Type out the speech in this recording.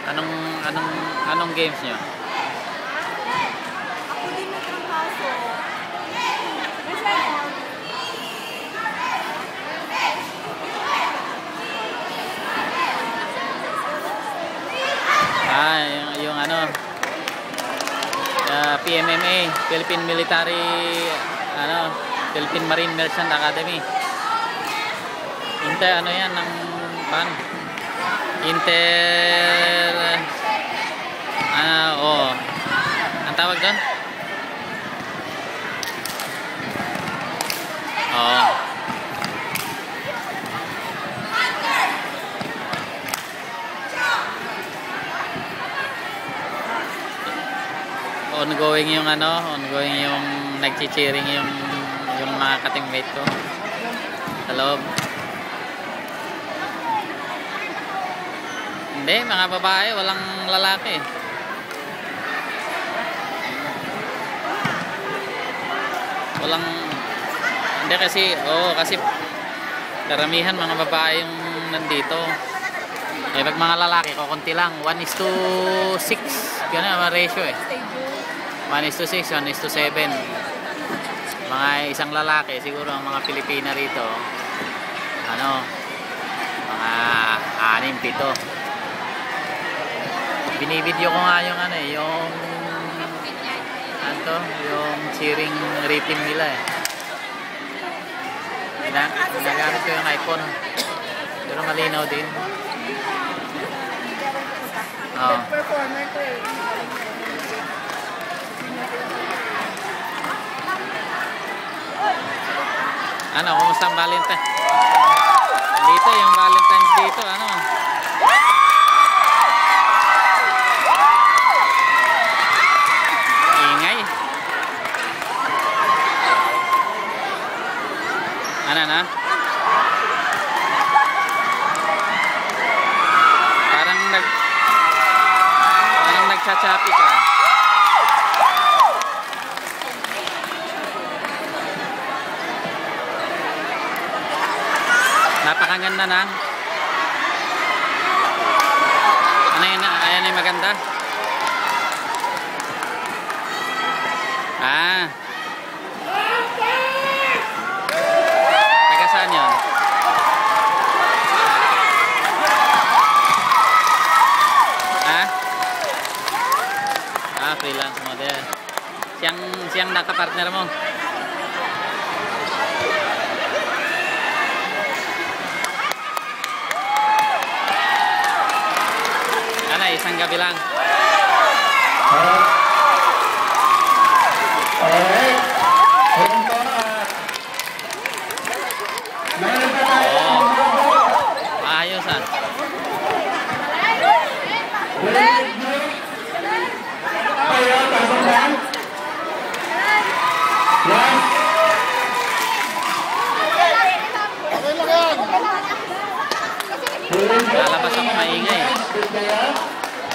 Anong anong games niyo? Ako din nagtrabaho. Yung ano, PMMA, Philippine Military, Philippine Marine Merchant Academy. Ano yan, ng paano? Ang tawag doon? Ongoing yung nagchi-cheering yung mga ka-teammate ko sa loob. Hindi, mga babae, walang lalaki. Hindi kasi karamihan mga babae yung nandito. Pag mga lalaki, kukunti lang, 1:6, gano'n ang ratio eh. 1:6, 1:7. Mga isang lalaki, siguro ang mga Pilipina rito, mga 6-7. Binibideo ko nga yung yung cheering rhythm nila eh. Ginagamit ko yung iPhone. Pero malinaw din. Performer ko eh. Kumusta ang Valentine? Dito, yung Valentine's dito, ingay. Na? Parang nagchachapi ka. Napakaganda na. Ayan yung maganda. Taga saan yun? Freelance model. Siyang nakapartner mo. Isang gabi lang. Ayos Lalabas ako, maingay.